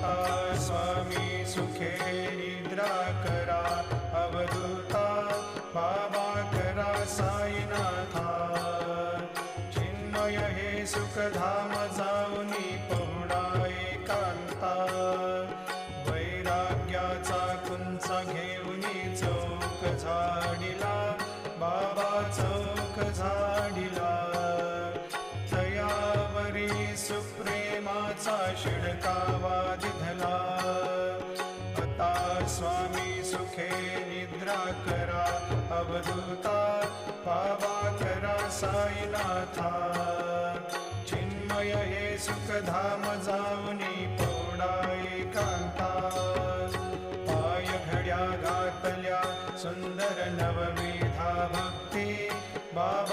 आता स्वामी सुखे निद्रा करा अवधूता बाबा करा साईनाथा चिन्मय हे सुखधाम जाऊनी पहुडा एकांता वैराग्याचा कुंचा घेऊनी चौक झाडिला बाबा चौक झाडिला तयावरी सुप्रेमाचा शिडकावा दिधला आता स्वामी सुखे निद्रा करा अवधूता बाबा करा साईनाथा चिन्मय हे सुखधाम जाऊनी पौडा एकांता पाय घड्या घातल्या सुंदर नवविधा भक्ती बाबा